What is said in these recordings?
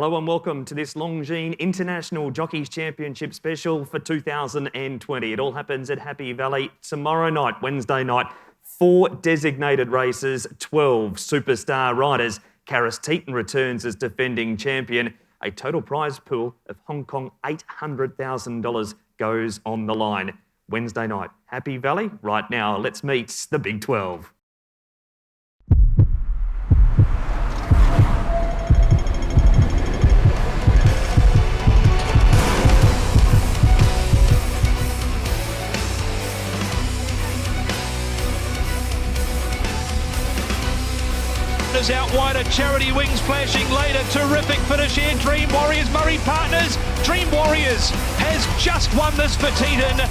Hello and welcome to this Longines International Jockeys Championship Special for 2020. It all happens at Happy Valley tomorrow night, Wednesday night. 4 designated races, 12 superstar riders. Karis Teeton returns as defending champion. A total prize pool of Hong Kong $800,000 goes on the line. Wednesday night, Happy Valley. Right now, let's meet the Big 12. Out wider, Charity Wings flashing later, terrific finish here, Dream Warriors, Murray Partners, Dream Warriors has just won this for Teeton.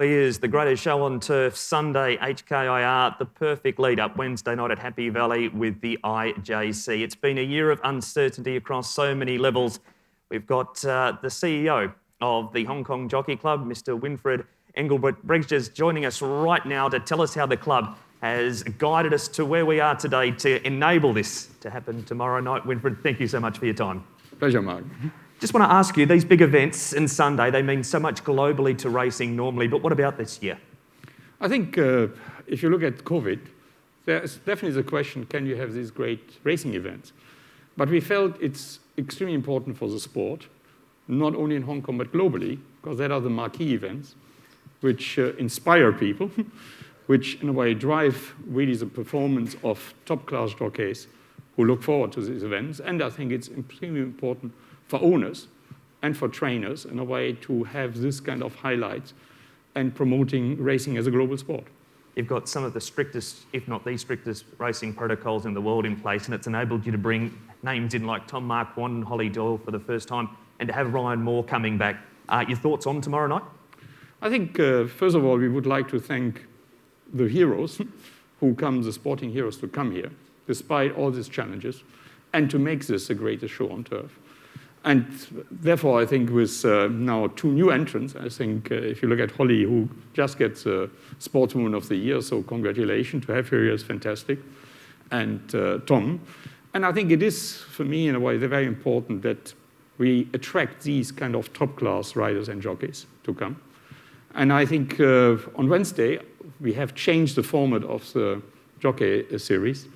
Is the greatest show on turf, Sunday, HKIR, the perfect lead-up Wednesday night at Happy Valley with the IJC. It's been a year of uncertainty across so many levels. We've got the CEO of the Hong Kong Jockey Club, Mr. Winfred Engelbrecht, joining us right now to tell us how the club has guided us to where we are today to enable this to happen tomorrow night. Winfred, thank you so much for your time. Pleasure, Mark. Just want to ask you, these big events and Sunday, they mean so much globally to racing normally, but what about this year? I think if you look at COVID, there's definitely the question, can you have these great racing events? But we felt it's extremely important for the sport, not only in Hong Kong, but globally, because that are the marquee events, which inspire people, which in a way drive really the performance of top-class jockeys who look forward to these events. And I think it's extremely important for owners and for trainers in a way to have this kind of highlights and promoting racing as a global sport. You've got some of the strictest, if not the strictest, racing protocols in the world in place, and it's enabled you to bring names in like Tom Marquand and Hollie Doyle for the first time, and to have Ryan Moore coming back. Your thoughts on tomorrow night? I think, first of all, we would like to thank the heroes who come, the sporting heroes, to come here, despite all these challenges, and to make this the greatest show on turf. And therefore, I think with now 2 new entrants, I think if you look at Hollie, who just gets Sportswoman of the Year, so congratulations to have her here is fantastic, and Tom. And I think it is, for me, in a way, very important that we attract these kind of top-class riders and jockeys to come. And I think on Wednesday, we have changed the format of the jockey series.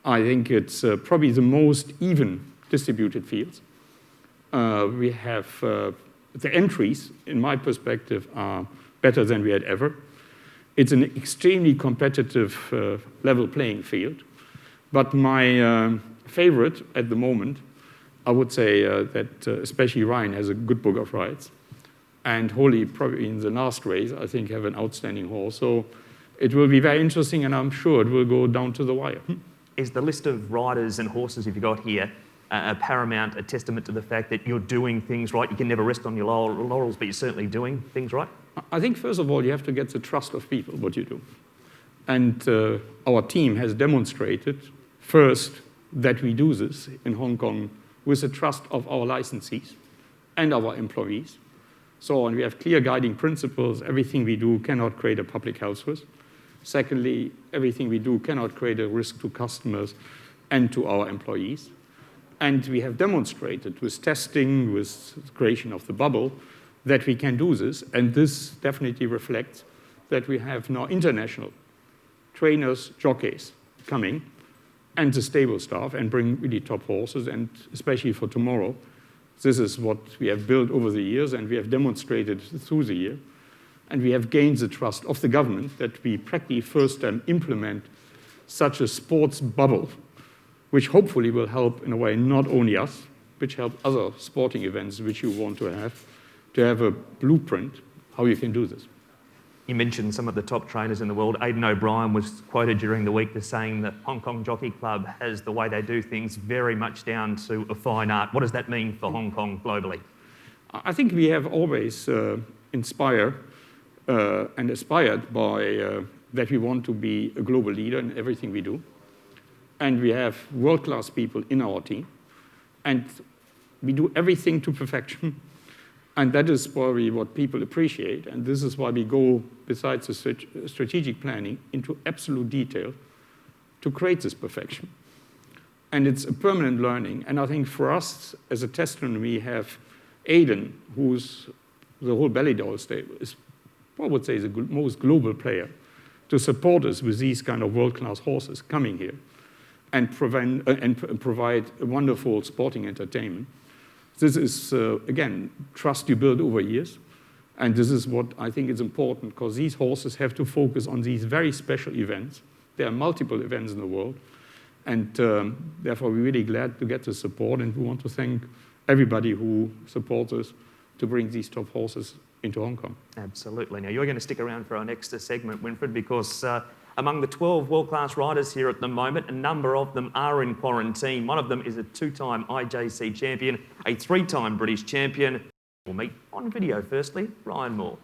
I think it's probably the most even distributed fields. We have the entries, in my perspective, are better than we had ever. It's an extremely competitive level playing field. But my favorite at the moment, I would say that especially Ryan has a good book of rides. And Hollie, probably in the last race, I think have an outstanding horse. So it will be very interesting, and I'm sure it will go down to the wire. Is the list of riders and horses you've got here, a paramount, a testament to the fact that you're doing things right. You can never rest on your laurels, but you're certainly doing things right? I think, first of all, you have to get the trust of people, what you do. And our team has demonstrated, first, that we do this in Hong Kong with the trust of our licensees and our employees. So, and we have clear guiding principles. Everything we do cannot create a public health risk. Secondly, everything we do cannot create a risk to customers and to our employees. And we have demonstrated with testing, with the creation of the bubble, that we can do this. And this definitely reflects that we have now international trainers, jockeys coming, and the stable staff, and bring really top horses. And especially for tomorrow, this is what we have built over the years, and we have demonstrated through the year. And we have gained the trust of the government that we practically first time implement such a sports bubble, which hopefully will help in a way not only us, which help other sporting events which you want to have a blueprint how you can do this. You mentioned some of the top trainers in the world. Aidan O'Brien was quoted during the week as saying that Hong Kong Jockey Club has the way they do things very much down to a fine art. What does that mean for Hong Kong globally? I think we have always inspired and aspired by that we want to be a global leader in everything we do. And we have world-class people in our team. And we do everything to perfection. And that is probably what people appreciate. And this is why we go, besides the strategic planning, into absolute detail to create this perfection. And it's a permanent learning. And I think for us, as a testimony, we have Aidan, who's the whole Doyle stable, is, I would say, the most global player to support us with these kind of world-class horses coming here and provide a wonderful sporting entertainment. This is, again, trust you build over years. And this is what I think is important, because these horses have to focus on these very special events. There are multiple events in the world. And therefore, we're really glad to get the support. And we want to thank everybody who supports us to bring these top horses into Hong Kong. Absolutely. Now, you're going to stick around for our next segment, Winfried, because among the 12 world-class riders here at the moment, a number of them are in quarantine. One of them is a two-time IJC champion, a three-time British champion. We'll meet on video firstly, Ryan Moore.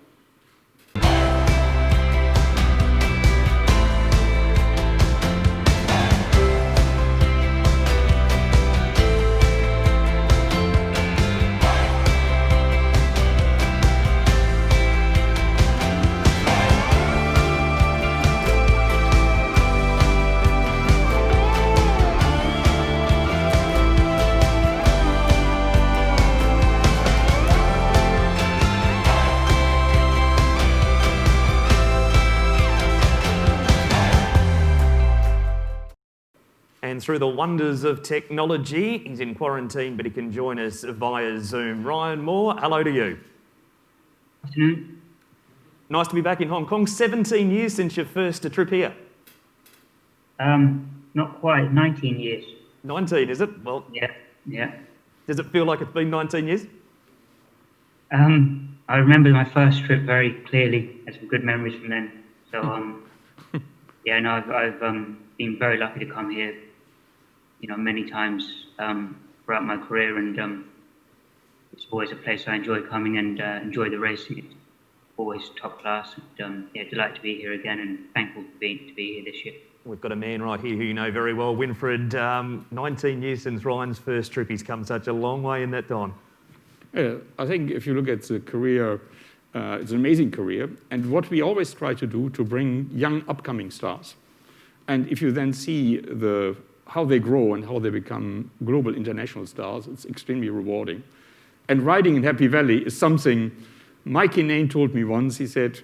And through the wonders of technology, he's in quarantine, but he can join us via Zoom. Ryan Moore, hello to you. Afternoon. Nice to be back in Hong Kong. 17 years since your first trip here. Not quite, 19 years. 19, is it? Well, Yeah. Does it feel like it's been 19 years? I remember my first trip very clearly. I had some good memories from then. So, I've been very lucky to come here, many times throughout my career, and it's always a place I enjoy coming and enjoy the racing. It's always top class, and delighted to be here again, and thankful to be here this year. We've got a man right here who you know very well, Winfried. 19 years since Ryan's first trip. He's come such a long way in that time. Yeah, I think if you look at the career, it's an amazing career. And what we always try to do to bring young upcoming stars. And if you then see how they grow and how they become global international stars, it's extremely rewarding. And riding in Happy Valley is something Mikey Nain told me once. He said,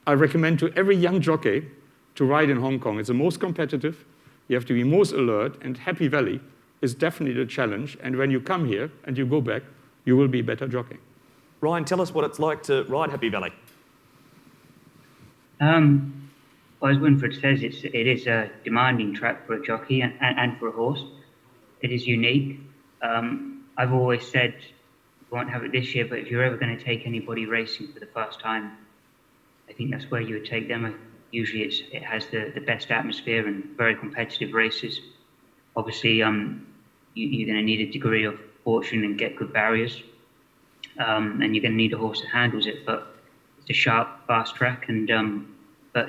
I recommend to every young jockey to ride in Hong Kong. It's the most competitive. You have to be most alert. And Happy Valley is definitely the challenge. And when you come here and you go back, you will be a better jockey. Ryan, tell us what it's like to ride Happy Valley. Well, as Winfried says, it is a demanding track for a jockey and for a horse. It is unique. I've always said, we won't have it this year, but if you're ever going to take anybody racing for the first time, I think that's where you would take them. Usually it has the best atmosphere and very competitive races. Obviously, you're going to need a degree of fortune and get good barriers, and you're going to need a horse that handles it. But it's a sharp, fast track, and but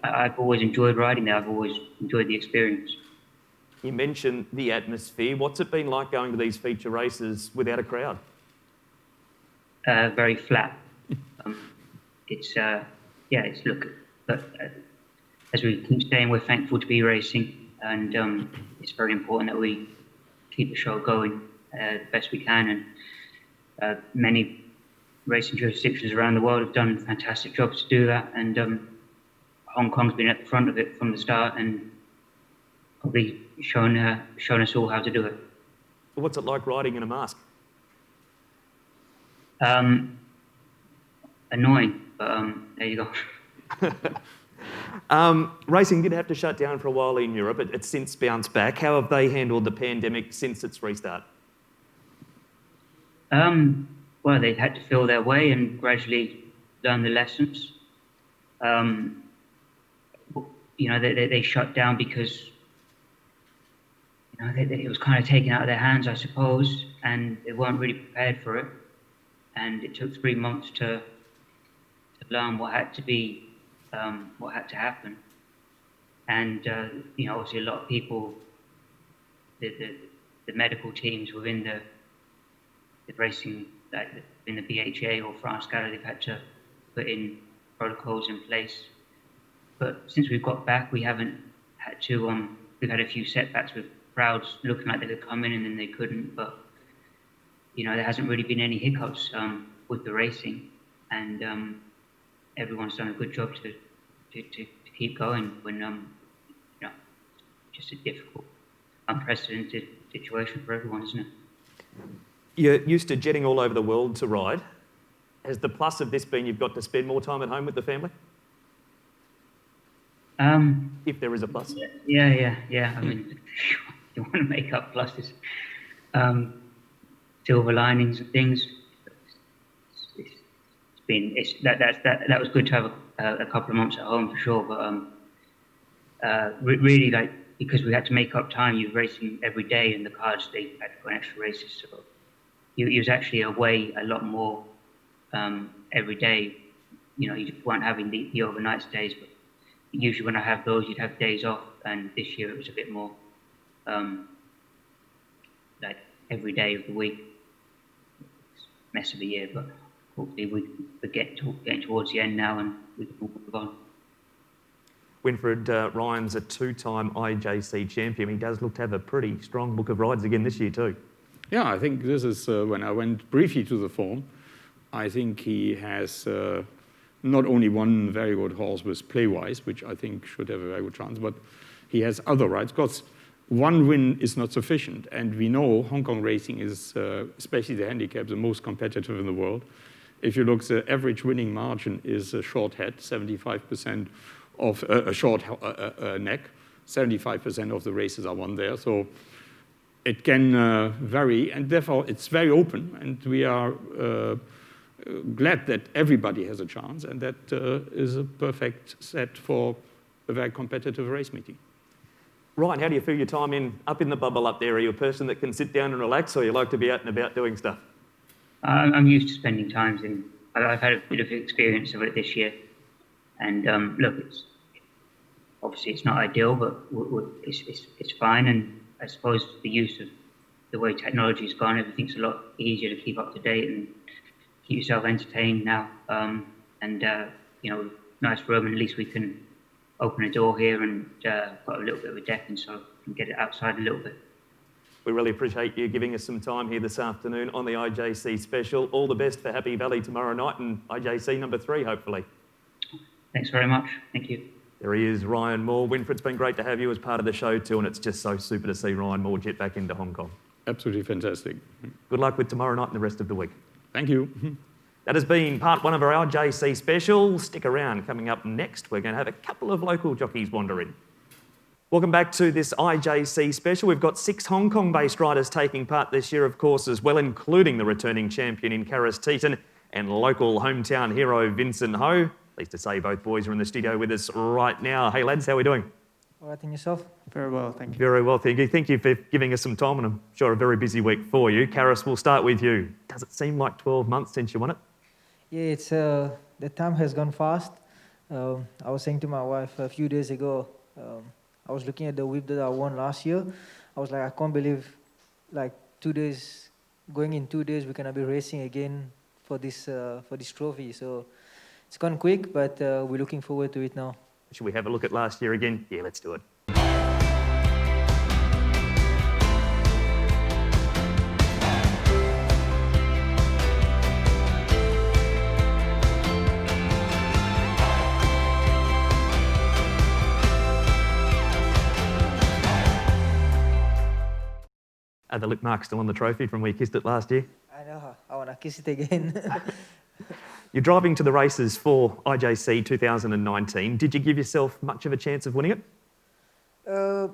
I've always enjoyed riding there. I've always enjoyed the experience. You mentioned the atmosphere. What's it been like going to these feature races without a crowd? Very flat. It's look, but as we keep saying, we're thankful to be racing, and it's very important that we keep the show going the best we can. And many racing jurisdictions around the world have done fantastic jobs to do that, and Hong Kong's been at the front of it from the start, and probably shown us all how to do it. What's it like riding in a mask? Annoying, but there you go. Racing did have to shut down for a while in Europe. It's since bounced back. How have they handled the pandemic since its restart? Well, they've had to feel their way and gradually learn the lessons. They shut down because it was kind of taken out of their hands, I suppose, and they weren't really prepared for it. And it took 3 months to learn what had to be, what had to happen. And obviously, a lot of people, the medical teams within the racing, like in the BHA or France Gala, they've had to put in protocols in place. But since we've got back, we haven't had to. We've had a few setbacks with crowds looking like they could come in and then they couldn't. But there hasn't really been any hiccups with the racing, and everyone's done a good job to keep going when just a difficult, unprecedented situation for everyone, isn't it? You're used to jetting all over the world to ride. Has the plus of this been you've got to spend more time at home with the family? If there is a plus. Yeah. I mean, you want to make up pluses, silver linings and things. That was good to have a couple of months at home for sure. But really, like, because we had to make up time, you were racing every day, and the cards they had to go on extra races. So you was actually away a lot more every day. You weren't having the overnight stays, but usually when I have those, you'd have days off, and this year it was a bit more like every day of the week. It's a mess of a year, but hopefully we're getting towards the end now, and we can move on. Winfried Ryan's a two-time IJC champion. He does look to have a pretty strong book of rides again this year too. Yeah, I think this is, when I went briefly to the form, I think he has not only one very good horse with Playwise, which I think should have a very good chance, but he has other rides, because one win is not sufficient. And we know Hong Kong racing is, especially the handicap, the most competitive in the world. If you look, the average winning margin is a short head, 75% of a short neck, 75% of the races are won there. So it can vary, and therefore it's very open, and we are glad that everybody has a chance, and that is a perfect set for a very competitive race meeting. Ryan, how do you feel your time up in the bubble up there? Are you a person that can sit down and relax, or you like to be out and about doing stuff? I'm used to spending time in. I've had a bit of experience of it this year, and look, obviously it's not ideal, but it's fine. And I suppose the use of the way technology's gone, everything's a lot easier to keep up to date and keep yourself entertained now. Nice room, and at least we can open a door here and got a little bit of a decking, so we can get it outside a little bit. We really appreciate you giving us some time here this afternoon on the IJC Special. All the best for Happy Valley tomorrow night and IJC number 3, hopefully. Thanks very much. Thank you. There he is, Ryan Moore. Winfried, it's been great to have you as part of the show too, and it's just so super to see Ryan Moore jet back into Hong Kong. Absolutely fantastic. Good luck with tomorrow night and the rest of the week. Thank you. That has been part 1 of our IJC Special. Stick around. Coming up next, we're going to have a couple of local jockeys wander in. Welcome back to this IJC Special. We've got 6 Hong Kong-based riders taking part this year, of course, as well, including the returning champion in Karis Teeton and local hometown hero Vincent Ho. Pleased to say both boys are in the studio with us right now. Hey lads, how are we doing? All right, and yourself? Very well, thank you. Very well, thank you. Thank you for giving us some time, and I'm sure a very busy week for you. Karis, we'll start with you. Does it seem like 12 months since you won it? Yeah, it's the time has gone fast. I was saying to my wife a few days ago, I was looking at the whip that I won last year. I was like, I can't believe, like 2 days, going in 2 days, we're gonna be racing again for this trophy. So it's gone quick, but we're looking forward to it now. Should we have a look at last year again? Yeah, let's do it. Are the lip marks still on the trophy from where you kissed it last year? I know, I wanna kiss it again. You're driving to the races for IJC 2019. Did you give yourself much of a chance of winning it?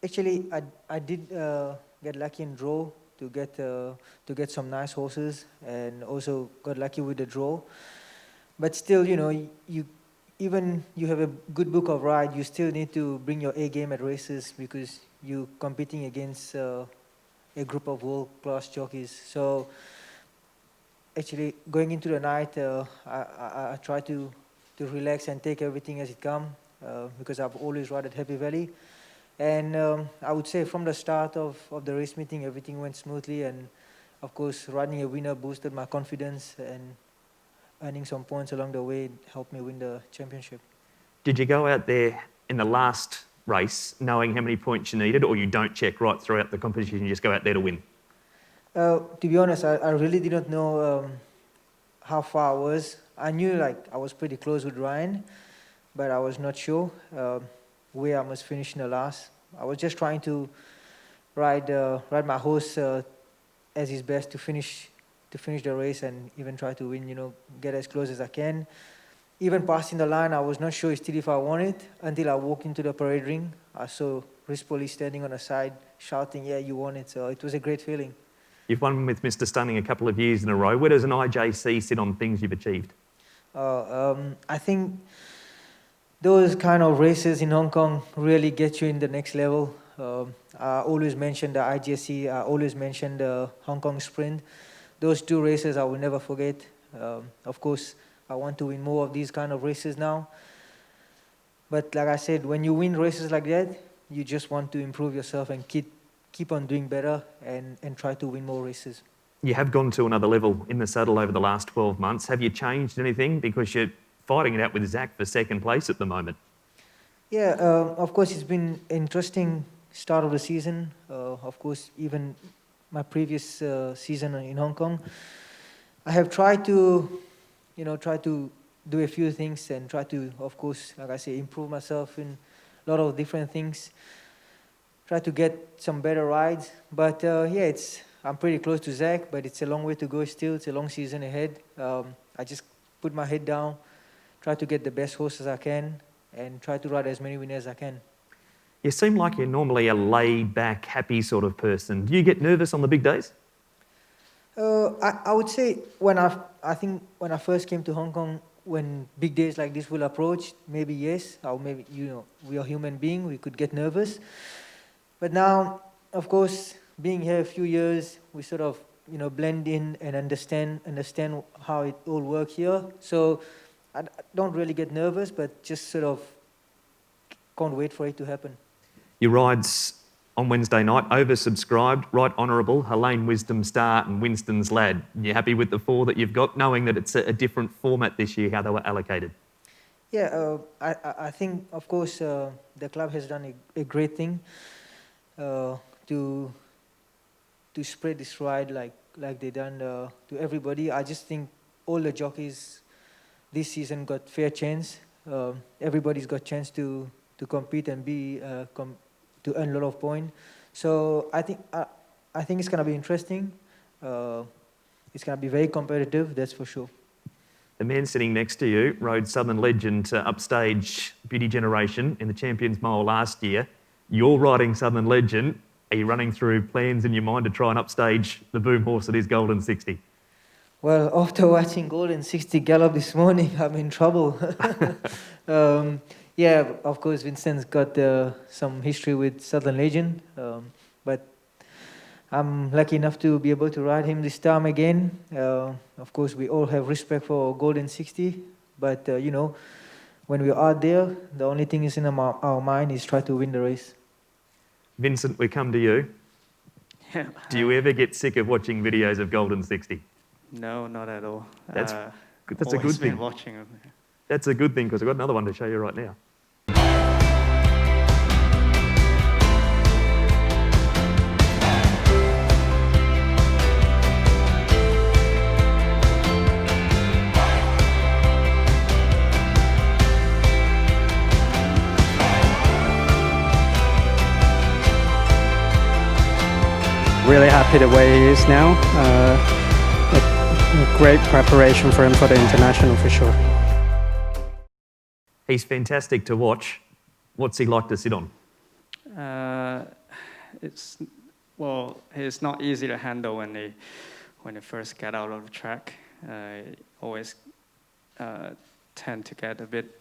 Actually, I did get lucky in draw to get some nice horses, and also got lucky with the draw. But still, you know, even you have a good book of ride, you still need to bring your A game at races because you're competing against a group of world-class jockeys. So actually, going into the night, I try to relax and take everything as it comes because I've always ridden Happy Valley. And I would say from the start of the race meeting, everything went smoothly. And of course, riding a winner boosted my confidence, and earning some points along the way helped me win the championship. Did you go out there in the last race knowing how many points you needed, or you don't check right throughout the competition, you just go out there to win? To be honest, I really didn't know how far I was. I knew like I was pretty close with Ryan, but I was not sure where I must finish in the last. I was just trying to ride my horse as his best to finish the race and even try to win. You know, get as close as I can. Even passing the line, I was not sure still if I won it until I walked into the parade ring. I saw Responsibly standing on the side shouting, "Yeah, you won it!" So it was a great feeling. You've won with Mr. Stunning a couple of years in a row. Where does an IJC sit on things you've achieved? I think those kind of races in Hong Kong really get you in the next level. I always mention the IJC, I always mention the Hong Kong Sprint. Those two races I will never forget. Of course, I want to win more of these kind of races now. But like I said, when you win races like that, you just want to improve yourself and keep on doing better and try to win more races. You have gone to another level in the saddle over the last 12 months. Have you changed anything? Because you're fighting it out with Zach for second place at the moment. Yeah, of course, it's been an interesting start of the season. Of course, even my previous season in Hong Kong, I have tried to do a few things and try to, of course, like I say, improve myself in a lot of different things. Try to get some better rides. But yeah, I'm pretty close to Zach, but it's a long way to go still. It's a long season ahead. I just put my head down, try to get the best horses I can, and try to ride as many winners as I can. You seem like you're normally a laid-back, happy sort of person. Do you get nervous on the big days? I would say when I first came to Hong Kong, when big days like this will approach, maybe yes, or maybe, you know, we are human beings, we could get nervous. But now, of course, being here a few years, we sort of, you know, blend in and understand how it all works here. So I don't really get nervous, but just sort of can't wait for it to happen. Your rides on Wednesday night, oversubscribed, Right Honourable, Helene Wisdom Star and Winston's Lad. You happy with the four that you've got, knowing that it's a different format this year, how they were allocated? Yeah, I think, of course, the club has done a great thing to spread this ride like they done to everybody. I just think all the jockeys this season got fair chance. Everybody's got chance to compete and to earn a lot of points. So I think it's going to be interesting. It's going to be very competitive, that's for sure. The man sitting next to you rode Southern Legend to upstage Beauty Generation in the Champions Mile last year. You're riding Southern Legend. Are you running through plans in your mind to try and upstage the boom horse that is Golden 60? Well, after watching Golden 60 gallop this morning, I'm in trouble. Yeah, of course, Vincent's got some history with Southern Legend, but I'm lucky enough to be able to ride him this time again. Of course, we all have respect for Golden 60, but when we are there, the only thing is in our mind is try to win the race. Vincent, we come to you. Yeah. Do you ever get sick of watching videos of Golden 60? No, not at all. That's a good always been thing. watching them. That's a good thing because I've got another one to show you right now. Really happy the way he is now. A great preparation for him for the international for sure. He's fantastic to watch. What's he like to sit on? He's not easy to handle when they first get out of the track. Always tend to get a bit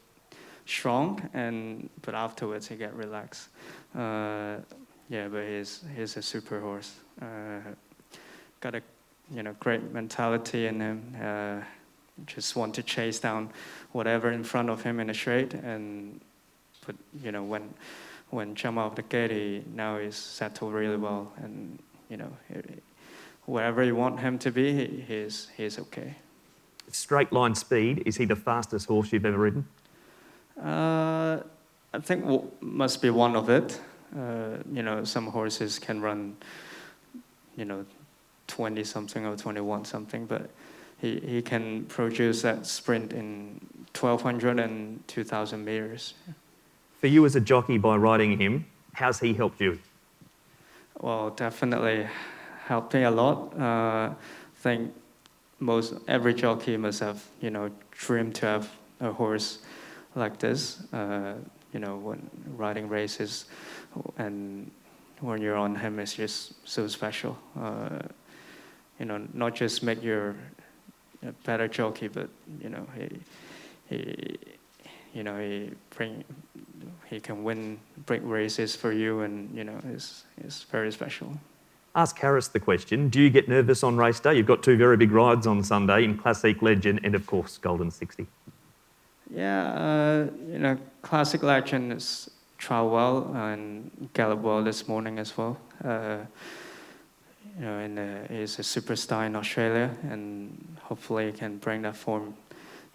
strong, but afterwards he get relaxed. But he's a super horse. Got a great mentality in him. Just want to chase down whatever in front of him in the straight, but when jump off the gate, now he's settled really well, and wherever you want him to be, he's okay. Straight line speed, is he the fastest horse you've ever ridden? I think must be one of it. Some horses can run, 20 something or 21 something, but he can produce that sprint in 1,200 and 2,000 meters. For you as a jockey, by riding him, how's he helped you? Well, definitely helped me a lot. I think every jockey must have, dreamed to have a horse like this. When riding races, and when you're on him, it's just so special. Not just make you a better jockey, but he can win big races for you, and it's very special. Ask Harris the question, do you get nervous on race day? You've got two very big rides on Sunday in Classic Legend and, of course, Golden 60. Yeah, Classic Legend is trial well and gallop well this morning as well. He's a superstar in Australia, and hopefully he can bring that form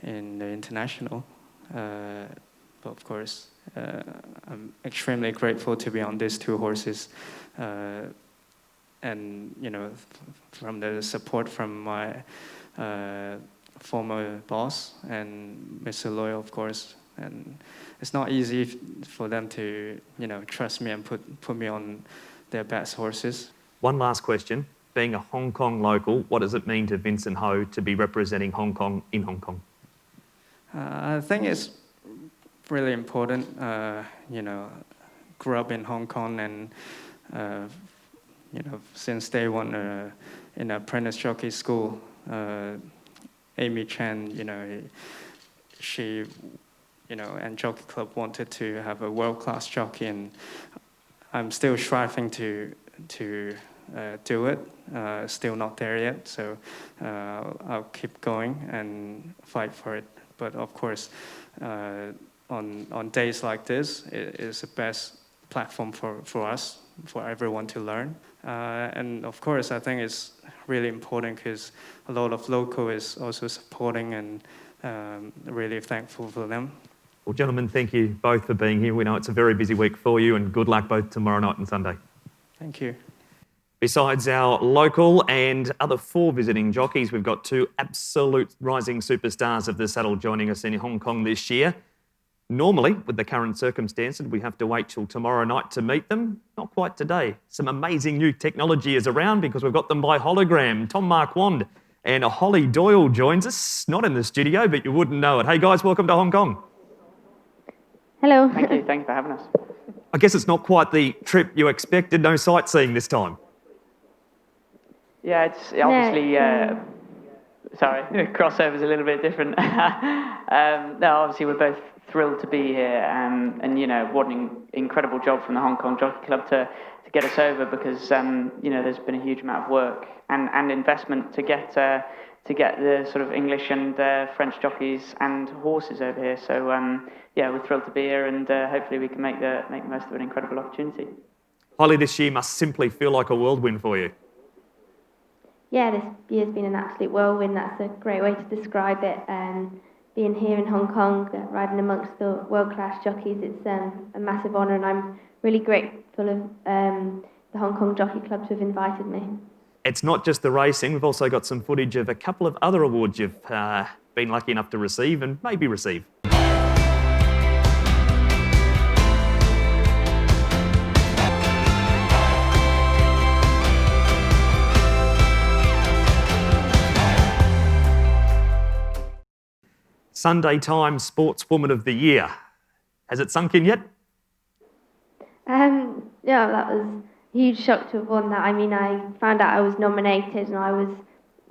in the international. But of course, I'm extremely grateful to be on these two horses, and from the support from my former boss and Mr. Doyle, of course. And it's not easy for them to trust me and put me on their best horses. One last question. Being a Hong Kong local, what does it mean to Vincent Ho to be representing Hong Kong in Hong Kong? I think it's really important. Grew up in Hong Kong, and since day one in apprentice jockey school, Amy Chan, she, and Jockey Club wanted to have a world-class jockey, and I'm still striving to do it. Still not there yet, so I'll keep going and fight for it. But of course, on days like this, it is the best platform for us, for everyone to learn. And of course, I think it's really important because a lot of local is also supporting, and really thankful for them. Well, gentlemen, thank you both for being here. We know it's a very busy week for you, and good luck both tomorrow night and Sunday. Thank you. Besides our local and other 4 visiting jockeys, we've got 2 absolute rising superstars of the saddle joining us in Hong Kong this year. Normally, with the current circumstances, we have to wait till tomorrow night to meet them. Not quite today. Some amazing new technology is around because we've got them by hologram. Tom Marquand and Hollie Doyle joins us. Not in the studio, but you wouldn't know it. Hey guys, welcome to Hong Kong. Hello. Thank you for having us. I guess it's not quite the trip you expected, no sightseeing this time. Yeah, it's obviously, sorry, the crossover's a little bit different. No, obviously we're both thrilled to be here, and you know, what an incredible job from the Hong Kong Jockey Club to get us over, because you know, there's been a huge amount of work and investment to get the sort of English and French jockeys and horses over here. So yeah, we're thrilled to be here, and hopefully we can make the most of an incredible opportunity. Hollie, this year must simply feel like a whirlwind for you. Yeah, this year's been an absolute whirlwind. That's a great way to describe it. Being here in Hong Kong, riding amongst the world-class jockeys, it's a massive honour, and I'm really grateful of the Hong Kong Jockey Club to have invited me. It's not just the racing. We've also got some footage of a couple of other awards you've been lucky enough to receive and maybe receive. Sunday Times Sportswoman of the Year. Has it sunk in yet? Yeah, that was a huge shock to have won that. I mean, I found out I was nominated, and I was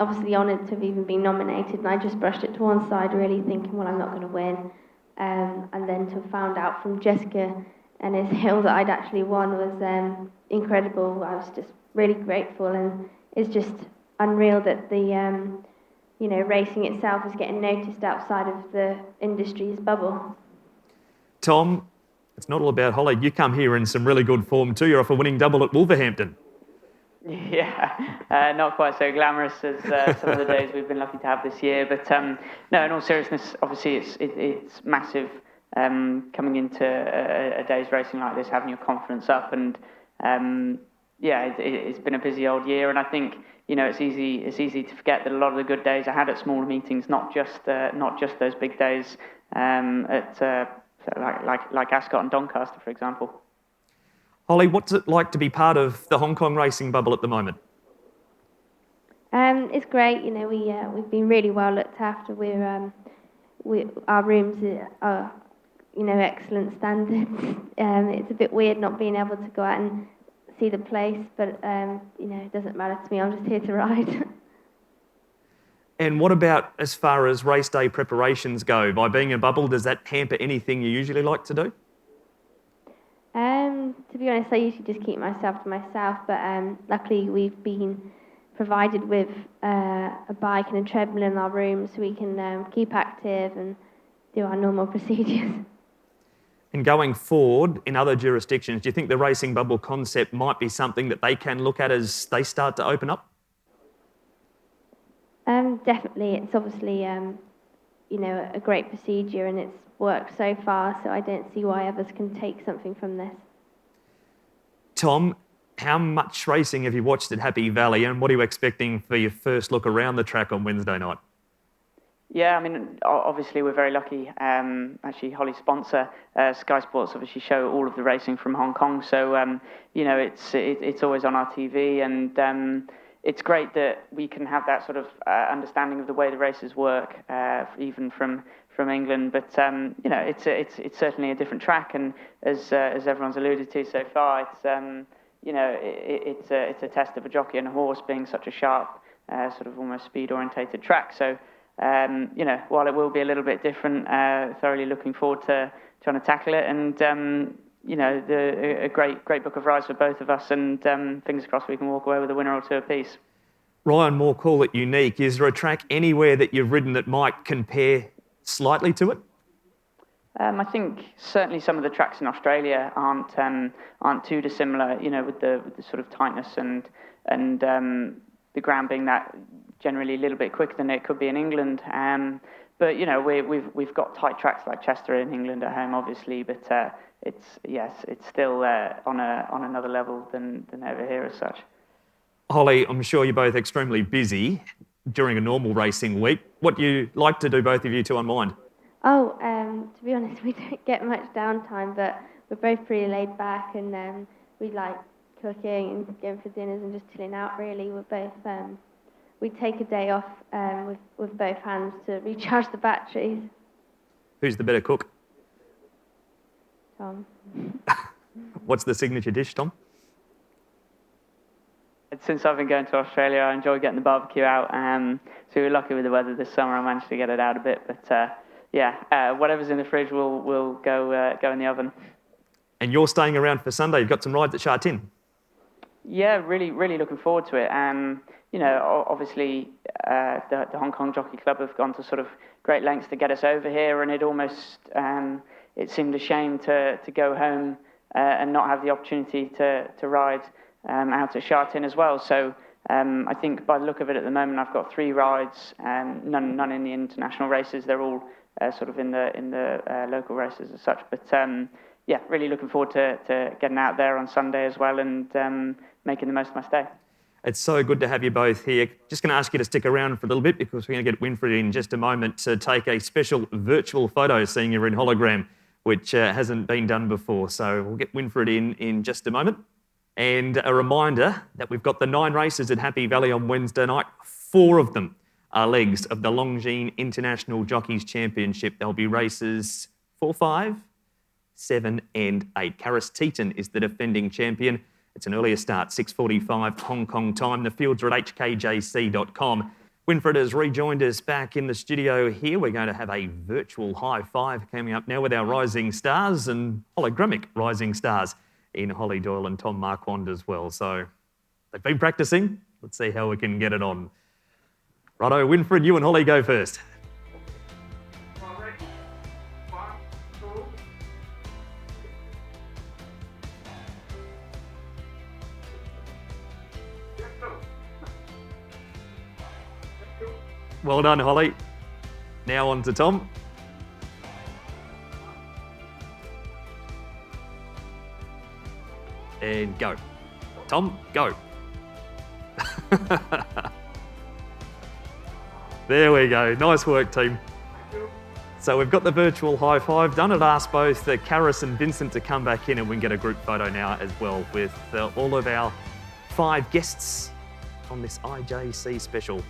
obviously honoured to have even been nominated, and I just brushed it to one side, really thinking, well, I'm not going to win. And then to have found out from Jessica and his Hill that I'd actually won was incredible. I was just really grateful, and it's just unreal that the you know, racing itself is getting noticed outside of the industry's bubble. Tom, it's not all about Hollie. You come here in some really good form too. You're off a winning double at Wolverhampton. Yeah, not quite so glamorous as some of the days we've been lucky to have this year. But no, in all seriousness, obviously it's massive coming into a day's racing like this, having your confidence up. And yeah, it's been a busy old year. And I think, you know, it's easy to forget that a lot of the good days I had at smaller meetings, not just those big days at like Ascot and Doncaster, for example. Hollie, what's it like to be part of the Hong Kong racing bubble at the moment? It's great. You know, we've been really well looked after. Our rooms are, you know, excellent standards. It's a bit weird not being able to go out and see the place, but you know, it doesn't matter to me. I'm just here to ride. And what about as far as race day preparations go? By being in a bubble, does that hamper anything you usually like to do? To be honest, I usually just keep myself to myself, but luckily we've been provided with a bike and a treadmill in our room, so we can keep active and do our normal procedures. And going forward in other jurisdictions, do you think the racing bubble concept might be something that they can look at as they start to open up? Definitely. It's obviously, you know, a great procedure, and it's worked so far, so I don't see why others can take something from this. Tom, how much racing have you watched at Happy Valley, and what are you expecting for your first look around the track on Wednesday night? Yeah, I mean, obviously we're very lucky. Actually, Hollie's sponsor, Sky Sports, obviously show all of the racing from Hong Kong. So, you know, it's always on our TV, and it's great that we can have that sort of understanding of the way the races work, even from England. But you know, it's certainly a different track, and as everyone's alluded to so far, it's you know, it's a test of a jockey and a horse being such a sharp, sort of almost speed-orientated track. So. You know, while it will be a little bit different, thoroughly looking forward to trying to tackle it, and you know, a great book of rides for both of us, and fingers crossed we can walk away with a winner or two apiece. Ryan Moore call it unique. Is there a track anywhere that you've ridden that might compare slightly to it? I think certainly some of the tracks in Australia aren't too dissimilar. You know, with the sort of tightness and the ground being that generally a little bit quicker than it could be in England. But you know, we've got tight tracks like Chester in England at home, obviously. But it's still on another level than over here as such. Hollie, I'm sure you're both extremely busy during a normal racing week. What do you like to do, both of you, to unwind? Oh, to be honest, we don't get much downtime, but we're both pretty laid back, and we like cooking and going for dinners and just chilling out. Really, we're both. We take a day off with both hands to recharge the batteries. Who's the better cook? Tom. What's the signature dish, Tom? Since I've been going to Australia, I enjoy getting the barbecue out. So we were lucky with the weather this summer. I managed to get it out a bit, but whatever's in the fridge will go in the oven. And you're staying around for Sunday. You've got some rides at Sha Tin. Yeah, really looking forward to it. Obviously, the Hong Kong Jockey Club have gone to sort of great lengths to get us over here, and it almost it seemed a shame to go home and not have the opportunity to ride out at Sha Tin as well. So I think by the look of it at the moment, I've got 3 rides, none in the international races. They're all sort of in the local races as such. But really looking forward to getting out there on Sunday as well and making the most of my stay. It's so good to have you both here. Just going to ask you to stick around for a little bit because we're going to get Winfried in just a moment to take a special virtual photo seeing you in hologram, which hasn't been done before. So we'll get Winfried in just a moment. And a reminder that we've got the 9 races at Happy Valley on Wednesday night. 4 of them are legs of the Longines International Jockeys Championship. There'll be races 4, 5, 7 and 8. Karis Teeton is the defending champion. It's an earlier start, 6:45 Hong Kong time. The fields are at hkjc.com. Winfried has rejoined us back in the studio here. We're going to have a virtual high five coming up now with our rising stars and hologramic rising stars in Hollie, Doyle and Tom Marquand as well. So they've been practicing. Let's see how we can get it on. Righto, Winfried, you and Hollie go first. Well done, Hollie. Now on to Tom. And go. Tom, go. There we go. Nice work, team. So we've got the virtual high five done. I'd ask both Karis and Vincent to come back in and we can get a group photo now as well with all of our 5 guests on this IJC Special.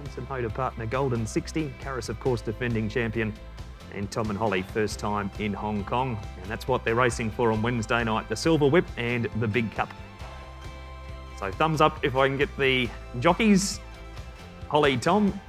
Vincent Ho partner Golden 60. Karis, of course, defending champion. And Tom and Hollie, first time in Hong Kong. And that's what they're racing for on Wednesday night, the Silver Whip and the Big Cup. So thumbs up if I can get the jockeys. Hollie, Tom.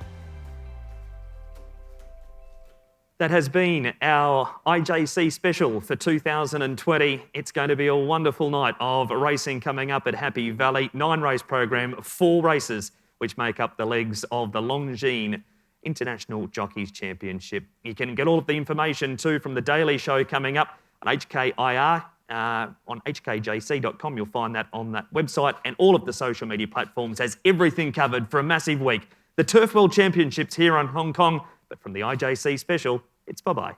That has been our IJC Special for 2020. It's going to be a wonderful night of racing coming up at Happy Valley. 9-race program, 4 races, which make up the legs of the Longines International Jockeys Championship. You can get all of the information too from the Daily Show coming up on HKIR, on hkjc.com. You'll find that on that website, and all of the social media platforms has everything covered for a massive week. The Turf World Championships here on Hong Kong, but from the IJC Special, it's bye-bye.